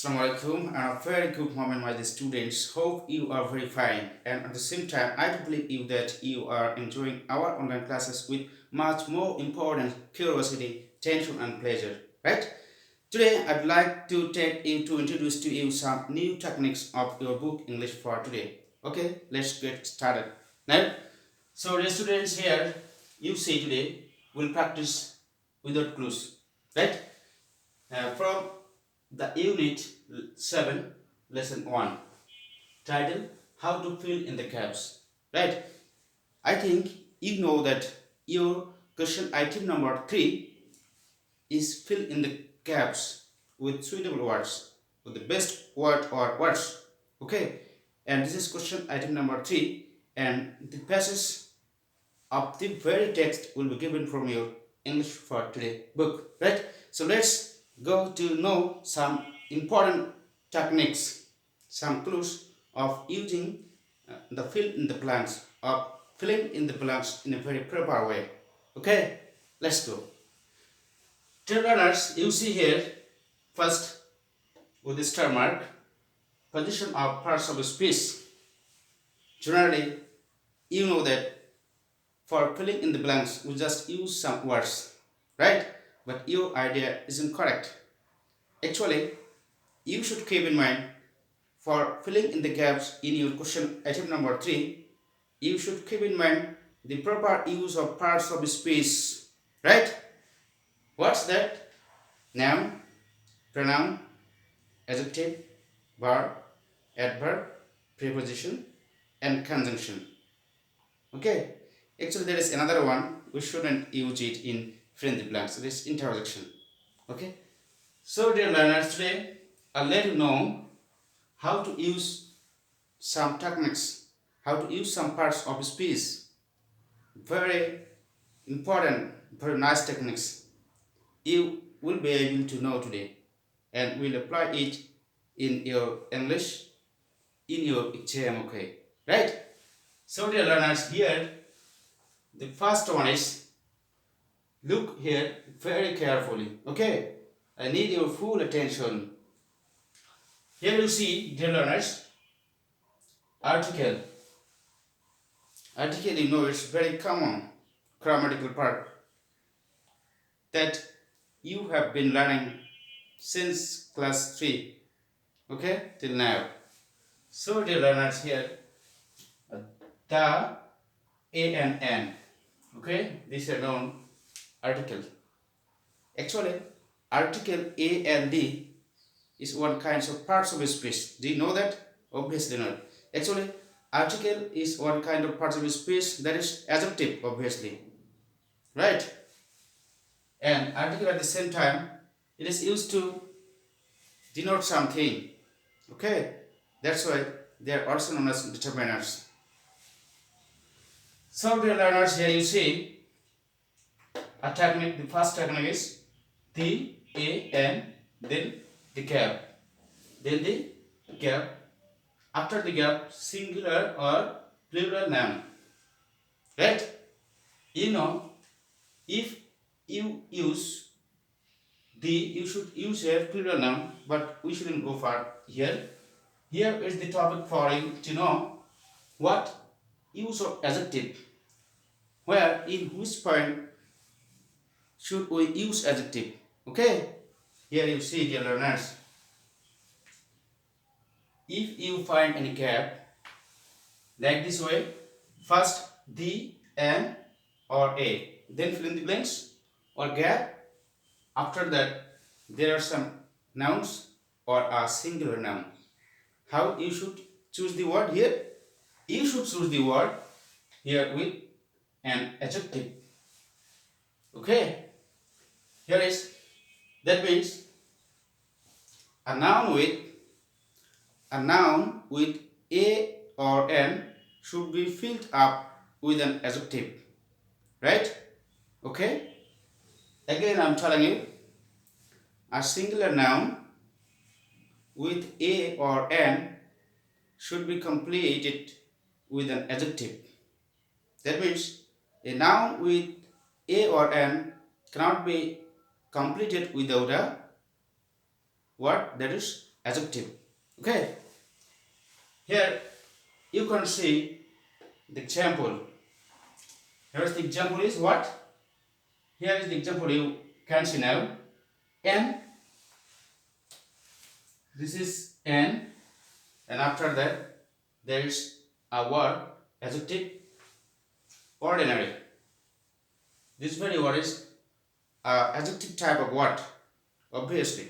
Assalamualaikum and a very good morning my dear students. Hope you are very fine and at the same time I do believe you that you are enjoying our online classes with much more important curiosity, tension and pleasure. Right? Today I'd like to take you to introduce to you some new techniques of your book English for today. Okay, let's get started. Now, so dear students here you see today we'll practice without clues. Right? From the Unit 7, Lesson 1, title How to Fill in the Gaps. Right? I think you know that your question item number 3 is fill in the gaps with suitable words, with the best word or words. Okay? And this is question item number 3, and the passage of the very text will be given from your English for today book. Right? So let's go to know some important techniques, some clues of using the fill in the blanks, of filling in the blanks in a very proper way. Okay, let's go. Dear learners, you see here first with the star mark, position of parts of speech. Generally, you know that for filling in the blanks, we just use some words, right? But your idea isn't correct. Actually, you should keep in mind for filling in the gaps in your question item number 3, you should keep in mind the proper use of parts of speech, right? What's that? Noun, pronoun, adjective, verb, adverb, preposition, and conjunction. Okay, actually there is another one, we shouldn't use it in fill in the blanks, it is interjection. Okay, so dear learners, today I'll let you know how to use some techniques, how to use some parts of speech. Very important, very nice techniques you will be able to know today, and will apply it in your English, in your exam. Okay, right? So dear learners, here the first one is, look here very carefully. Okay, I need your full attention. Here you see, dear learners, article. Article, you know, it's very common grammatical part that you have been learning since class 3, okay, till now. So dear learners, here the, a and n, okay, these are known article. Actually, article a and d is one kind of parts of speech. Do you know that? Obviously not. Actually, article is one kind of parts of speech, that is adjective, obviously, right? And article at the same time, it is used to denote something. Okay, that's why they are also known as determiners. So dear learners, here you see a technique. The first technique is the, a, and then the gap, then the gap, after the gap singular or plural noun, right? You know, if you use the, you should use a plural noun, but we shouldn't go far here. Here is the topic for you to know what use of adjective, where in which point should we use adjective. Okay, here you see, dear learners, if you find any gap like this way, first the, and, or a, then fill in the blanks or gap. After that there are some nouns or a singular noun. How you should choose the word here? You should choose the word here with an adjective. Okay, here is, that means a noun with a or n should be filled up with an adjective, right? Okay, again I'm telling you, a singular noun with a or n should be completed with an adjective. That means a noun with a or n cannot be completed without a what? That is adjective. Okay, here you can see the example. Here's the example is what? Here is the example you can see now. N, this is N, and after that there is a word, adjective, ordinary. This very word is adjective type of word, obviously.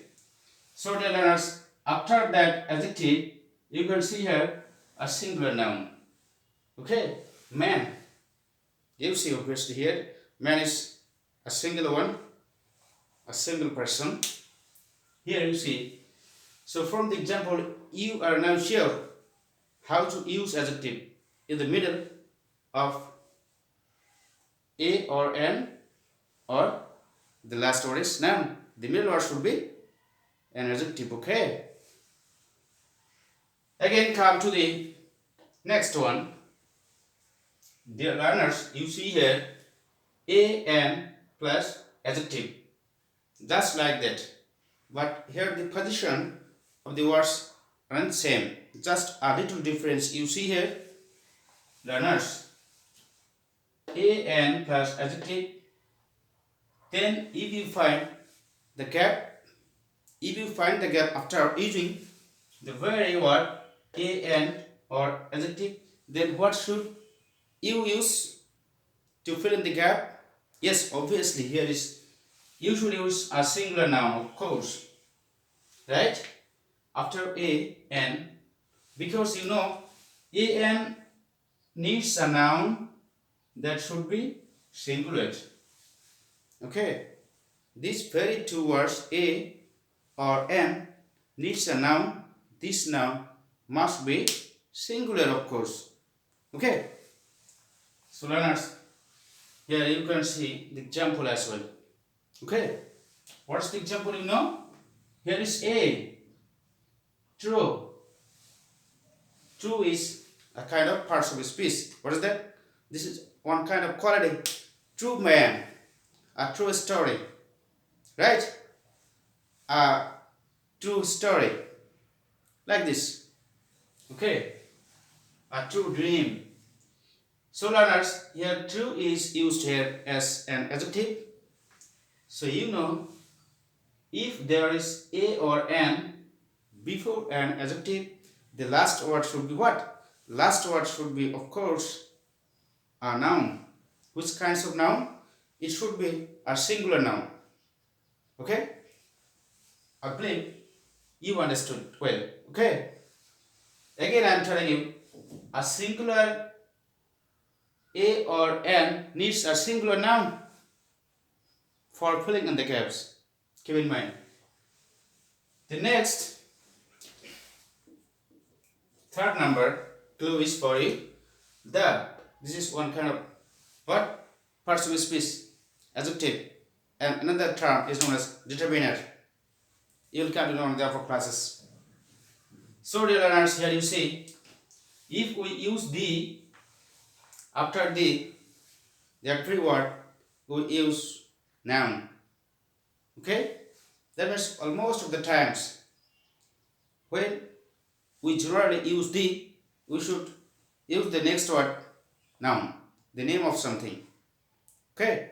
So dear learners, after that adjective, you can see here a singular noun. Okay, man. You see obviously here, man is a singular one, a single person. Here you see. So from the example, you are now sure how to use adjective in the middle of a or an, or the last word is noun. The middle word should be an adjective. Okay. Again, come to the next one. Dear learners, you see here an plus adjective, just like that. But here the position of the words aren't same. Just a little difference you see here. Learners, an plus adjective. Then if you find the gap, after using the very word an or adjective, then what should you use to fill in the gap? Yes, obviously here is you should use a singular noun, of course, right? After an, because you know an needs a noun that should be singular. Okay, these very two words a or an needs a noun. This noun must be singular, of course. Okay, so learners, here you can see the example as well. Okay, what's the example you know? Here is a, true. True is a kind of parts of speech. What is that? This is one kind of quality. True man, a true story, right? A true story, like this. Okay, a true dream. So learners, here true is used here as an adjective. So you know, if there is a or an before an adjective, the last word should be what? Last word should be, of course, a noun. Which kinds of noun? It should be a singular noun. Okay? I believe you understood well. Okay? Again, I am telling you, a singular a or an needs a singular noun for filling in the gaps. Keep in mind. The next, third number clue is for you. This is one kind of what? Parts of speech, adjective, and another term is known as determiner. You will come to know in the upper classes. So dear learners, here you see, if we use the, after the every word we use noun. Okay? That means almost of the times when we generally use the, we should use the next word noun, the name of something. Okay?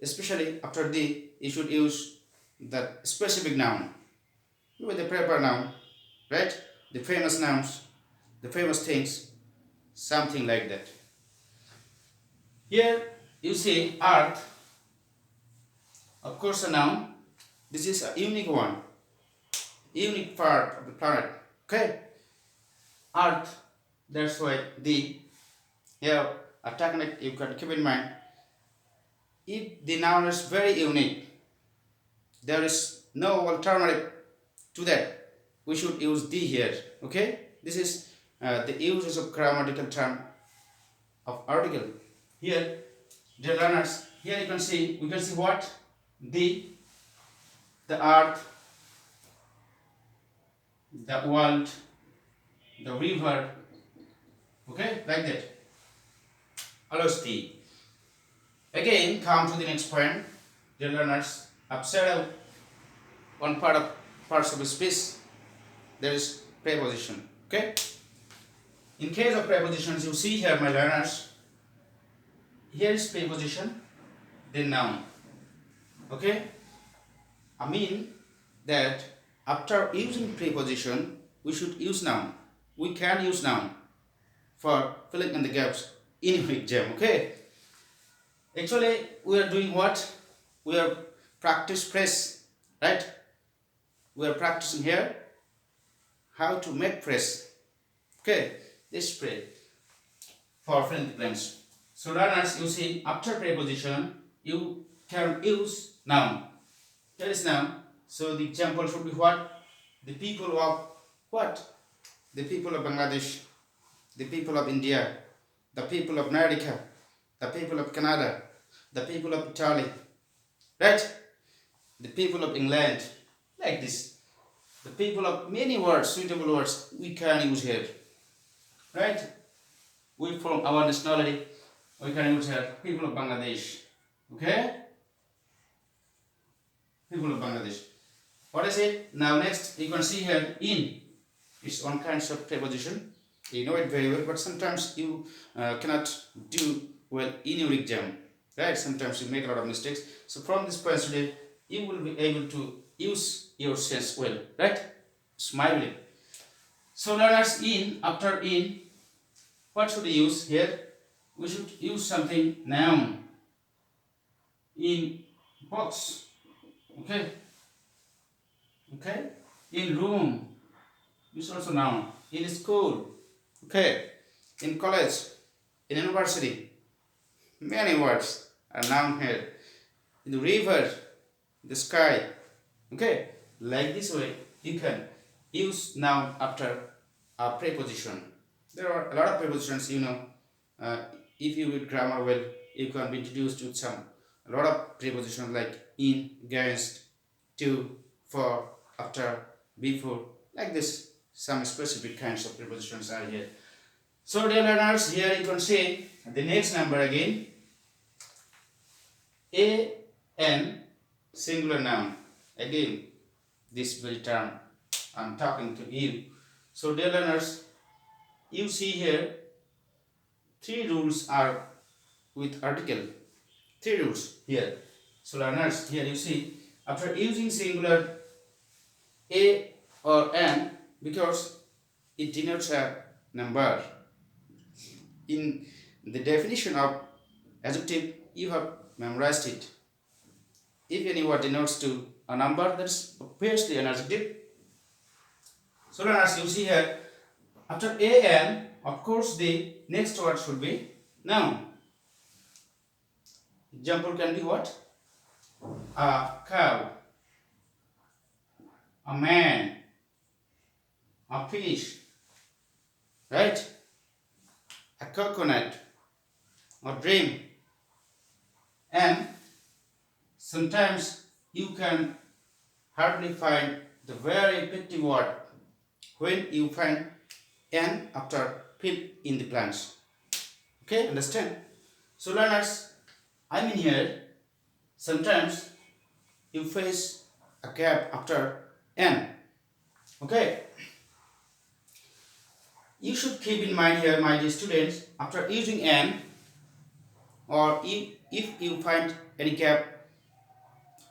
Especially after the, you should use the specific noun. With the proper noun, right? The famous nouns, the famous things, something like that. Here you see earth, of course a noun. This is a unique one, unique part of the planet. Okay? Earth, that's why the, here a technique you can keep in mind. If the noun is very unique, there is no alternative to that, we should use the here. Okay, this is the uses of grammatical term of article. Here, dear learners, here you can see, we can see what? The earth, the world, the river. Okay, like that. Allows the. Again, come to the next point, dear learners. Upside down, one part of parts of speech. there is preposition. Okay. In case of prepositions, you see here, my learners, here is preposition, then noun. Okay. I mean that after using preposition, we should use noun. We can use noun for filling in the gaps in your exam. Okay. Actually, we are doing what? We are practice phrase, right? We are practicing here how to make phrase. Okay, this phrase for filling the blanks. So learners, you see after preposition you can use noun. Here is noun. So the example should be what? The people of what? The people of Bangladesh, the people of India, the people of America, the people of Canada, the people of Italy, right? The people of England, like this. The people of many words, suitable words we can use here, right? We from our nationality, we can use here people of Bangladesh, okay? People of Bangladesh. What is it? Now next, you can see here in. It's one kind of preposition. You know it very well, but sometimes you cannot do well in your exam, right? Sometimes you make a lot of mistakes. So from this point today, you will be able to use your sense well, right? Smiling. So learners, in, after in, what should we use here? We should use something noun. In box, okay? Okay? In room, use also noun. In school, okay? In college, in university, many words are noun here. In the river, the sky, okay? Like this way, you can use noun after a preposition. There are a lot of prepositions, you know. If you read grammar well, you can be introduced to a lot of prepositions like in, against, to, for, after, before, like this. Some specific kinds of prepositions are here. So dear learners, here you can see the next number again. An, singular noun. Again, this very term I'm talking to you. So dear learners, you see here 3 rules are with article. 3 rules here. So learners, here you see after using singular a or an, because it denotes a number. In the definition of adjective, you have memorized it. If any word denotes to a number, that's obviously an adjective. So learners, you see here after an, of course the next word should be noun. Example can be what? A cow, a man, a fish, right? A coconut, a dream. And sometimes you can hardly find the very effective word when you find an after fill in the blanks. Okay, understand? So learners, I mean here, sometimes you face a gap after n. Okay? You should keep in mind here, my dear students, after using n, or if you find any gap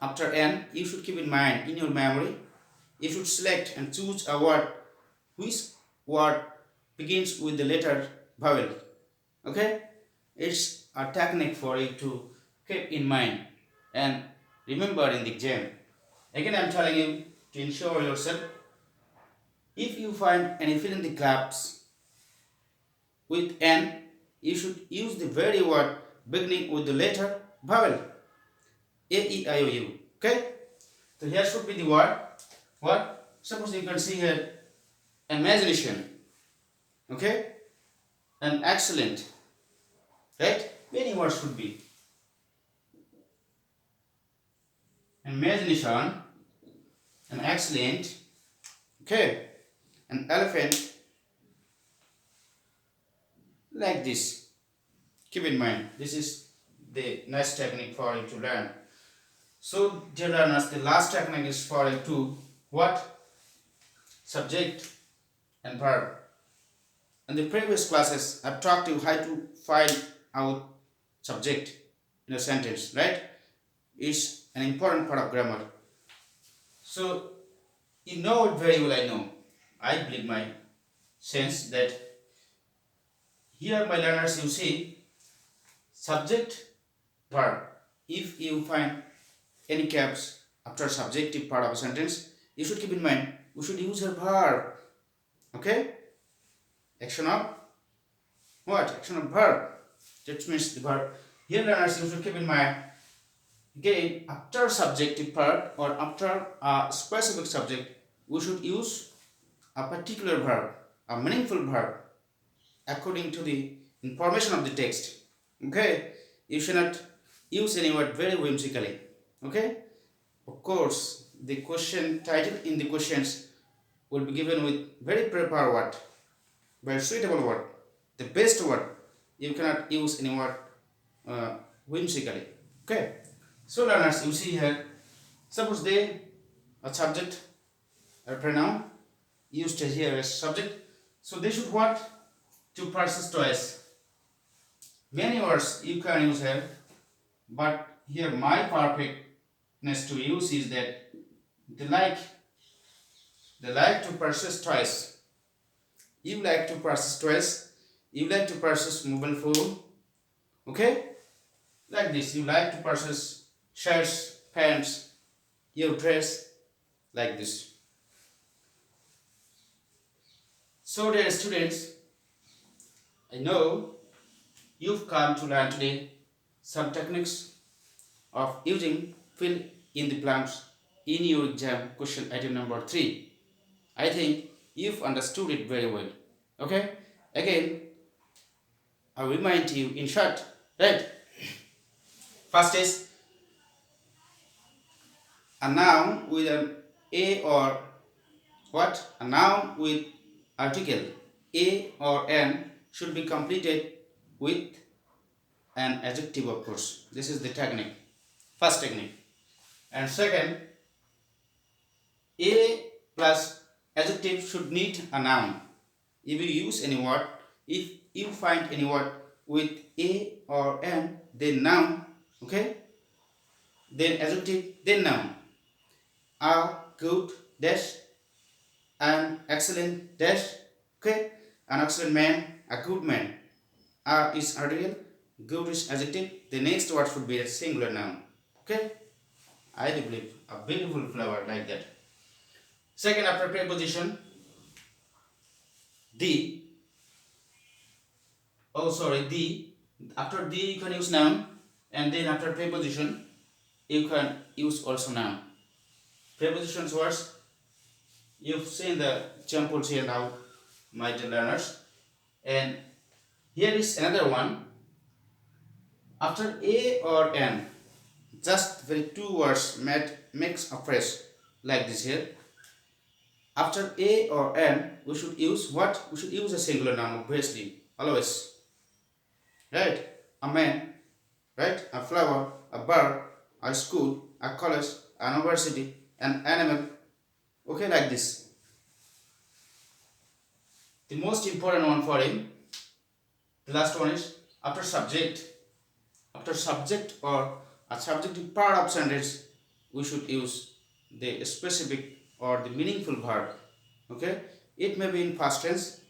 after n, you should keep in mind in your memory, you should select and choose a word which word begins with the letter vowel. Okay? It's a technique for you to keep in mind and remember in the exam. Again, I'm telling you to ensure yourself. If you find any fill in the gaps with n, you should use the very word beginning with the letter vowel. A, E, I, O, U. Okay? So here should be the word. What? Suppose you can see here imagination. Okay? And excellent. Right? Many words should be. Imagination, an excellent, okay, an elephant, like this. Keep in mind, this is the next technique for you to learn. So, dear learners, the last technique is for you to what? subject and verb. In the previous classes, I've talked to you how to find out subject in a sentence, right? It's an important part of grammar. So you know it very well, I know. I believe my sense that here, my learners, you see subject, verb. If you find any gaps after subjective part of a sentence, you should keep in mind we should use a verb. Okay? Action of what? Action of verb. That means the verb. Here, learners, you should keep in mind again after subjective part or after a specific subject, we should use a particular verb, a meaningful verb, according to the information of the text. Okay? You should not use any word very whimsically. Okay? Of course, the question title in the questions will be given with very proper word, very suitable word, the best word. You cannot use any word whimsically. Okay? So learners, you see here, suppose they, a subject, a pronoun used here as subject, so they should what? To persist twice. Many words you can use here, but here my perfectness to use is that they like to persist twice. You like to persist twice. You like to persist mobile phone. Okay? Like this. You like to persist shirts, pants, your dress. Like this. So dear students, I know you've come to learn today some techniques of using fill in the blanks in your exam question item number 3. I think you've understood it very well. Okay? Again, I remind you in short, right? First is a noun with an a or what? A noun with article a or an should be completed with an adjective, of course. This is the technique. First technique. And second, a plus adjective should need a noun. If you use any word, if you find any word with a or an, then noun, okay? Then adjective, then noun. A good dash, an excellent dash, okay? An excellent man, a good man. A is article, good is adjective. The next word should be a singular noun, okay? I do believe a beautiful flower like that. Second, after preposition, the, after the you can use noun, and then after preposition you can use also noun. Prepositions words, you've seen the examples here now, my dear learners, and here is another one. After a or an, just very two words makes a phrase like this here. After a or an, we should use what? We should use a singular noun, obviously, always. Right? A man, right? A flower, a bird, a school, a college, a university, an animal. Okay, like this. The most important one for him, the last one is after subject. After subject or a subjective part of sentence, we should use the specific or the meaningful verb. Okay, it may be in past tense,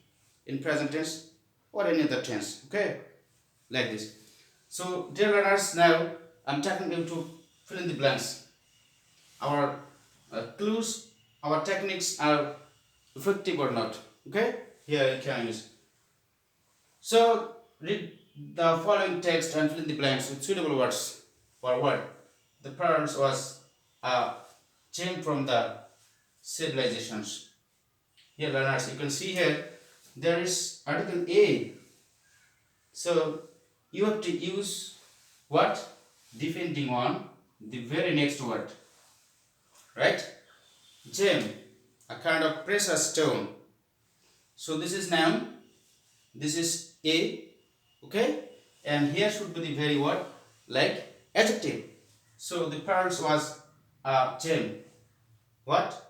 in present tense, or any other tense. Okay, like this. So dear learners, now I'm taking you to fill in the blanks. Our clues, our techniques are effective or not. Okay, here you can use. So read the following text and fill in the blanks with suitable words for word. The parents was came from the civilizations. Here learners, you can see here there is article A. So you have to use what? Depending on the very next word. Right? Gem, a kind of precious stone. So this is noun. This is A. Okay? And here should be the very word like adjective. So the parents was a gem. What?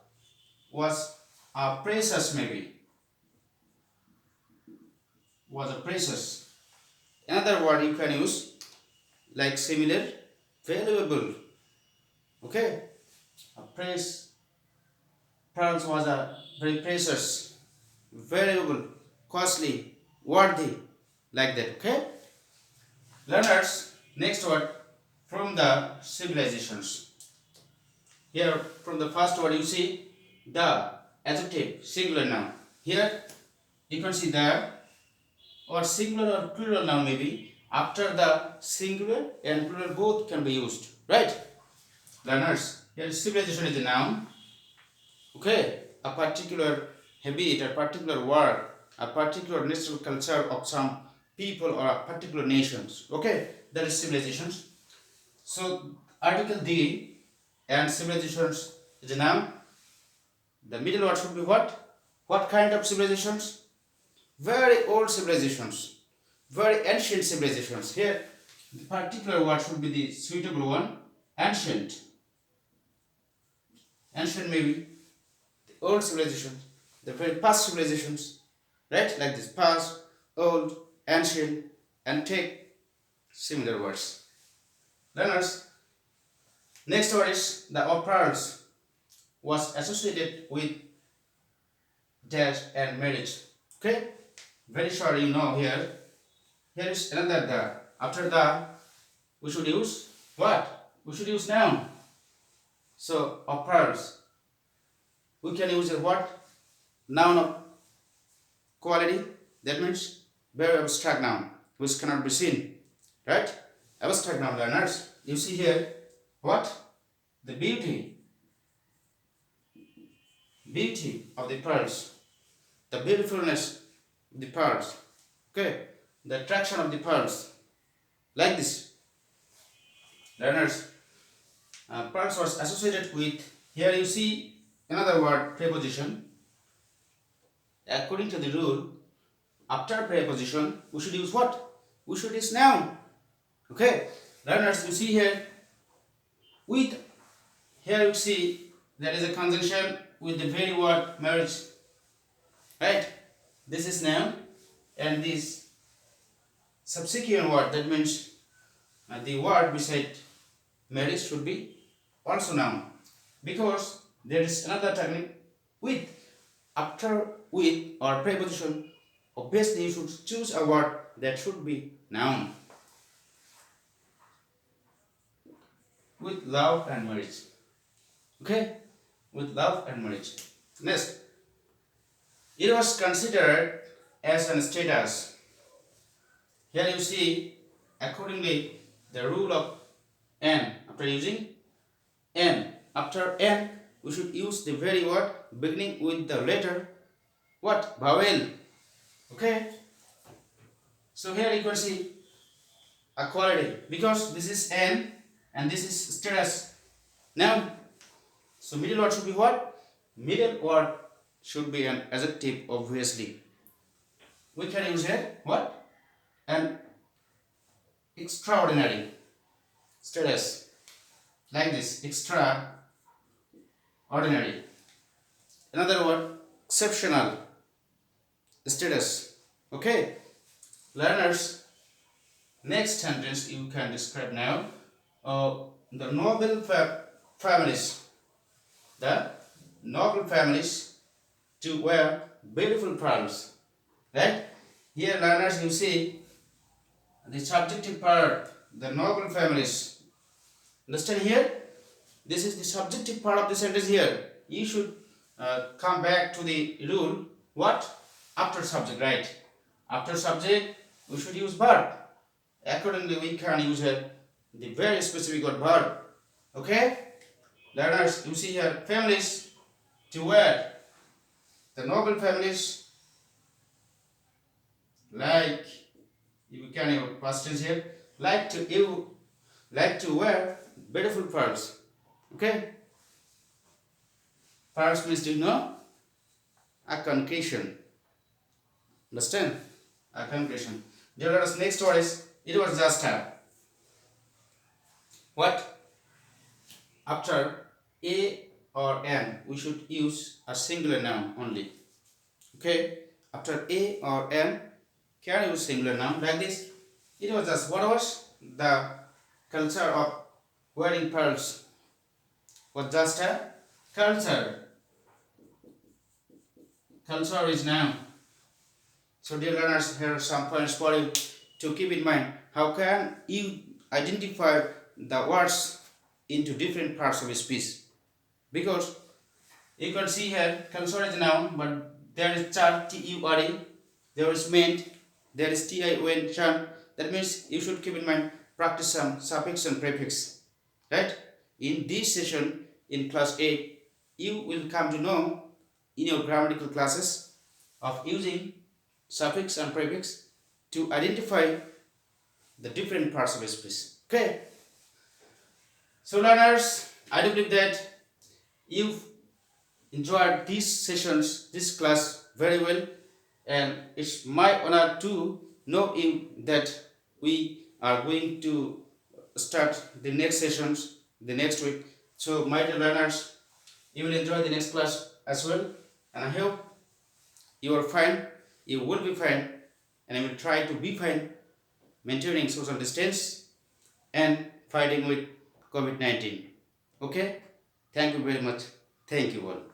Was precious maybe was a precious. Another word you can use like similar, valuable. Okay, a pearls was a very precious, valuable, costly, worthy, like that. Okay, learners. Next word from the civilizations. Here, from the first word, you see the adjective singular noun. Here, you can see the or singular or plural noun maybe after the singular and plural both can be used, right? Learners, here civilization is a noun. Okay, a particular habit, a particular word, a particular natural culture of some people or a particular nations. Okay, that is civilizations. So article D and civilizations is a noun. The middle word should be what? What kind of civilizations? Very old civilizations, very ancient civilizations. Here, the particular word should be the suitable one. Ancient. Ancient maybe the old civilizations, the very past civilizations, right? Like this past, old, ancient, and take similar words. Learners, next word is the of pearls was associated with death and marriage. Okay, very short you know here. Here is another the. After the, we should use what? We should use noun. So of pearls, we can use a what? Noun of quality. That means very abstract noun which cannot be seen, right? Abstract noun learners. You see here what? The beauty of the pearls, the beautifulness of the pearls. Okay, the attraction of the pearls, like this. Learners, pearls was associated with. Here you see another word preposition. According to the rule, after preposition we should use what? We should use noun. Okay, learners, you see here with. Here you see there is a conjunction with the very word marriage, right? This is noun, and this subsequent word, that means the word beside marriage should be also noun, because there is another technique with. After with or preposition, obviously you should choose a word that should be noun. With love and marriage. Okay, with love and marriage. Next, it was considered as an status. Here you see, accordingly, the rule of n. After using n, after n, we should use the very word beginning with the letter what? Vowel. Okay. So here you can see a quality, because this is n and this is status. Now, so middle word should be what? Middle word should be an adjective, obviously. We can use here what? An extraordinary status. Like this, extraordinary. Another word, exceptional status. Okay, learners, next sentence you can describe now. The noble families, the noble families to wear beautiful pearls, right? Here, learners, you see the subjective part, the noble families. Understand here? This is the subjective part of the sentence here. You should come back to the rule. What? After subject, right? After subject, we should use verb. Accordingly, we can use the very specific word verb. Okay? Learners, you see here, families to wear. The noble families, like, you can use past tense here, like to wear beautiful pearls. Okay? Pearls means, do you know? A concretion. Understand? A concretion. Dear learners, next word is, it was just a. What? After a or an, we should use a singular noun only. Okay? After a or an, can use singular noun like this. It was just what was the culture of wearing pearls was just a culture. Culture is noun. So dear learners, here are some points for you to keep in mind. How can you identify the words into different parts of a speech? Because you can see here, culture is noun, but there is char, T-U-R-E, there is meant, there is T-I-O-N, chan. That means you should keep in mind, practice some suffix and prefix. Right? In this session, in class 8, you will come to know in your grammatical classes of using suffix and prefix to identify the different parts of a speech. Okay? So learners, I do believe that you've enjoyed these sessions, this class very well, and it's my honor to know you that we are going to start the next sessions the next week. So my dear learners, you will enjoy the next class as well, and I hope you are fine, you will be fine, and I will try to be fine, maintaining social distance and fighting with COVID-19. Okay? Thank you very much. Thank you all.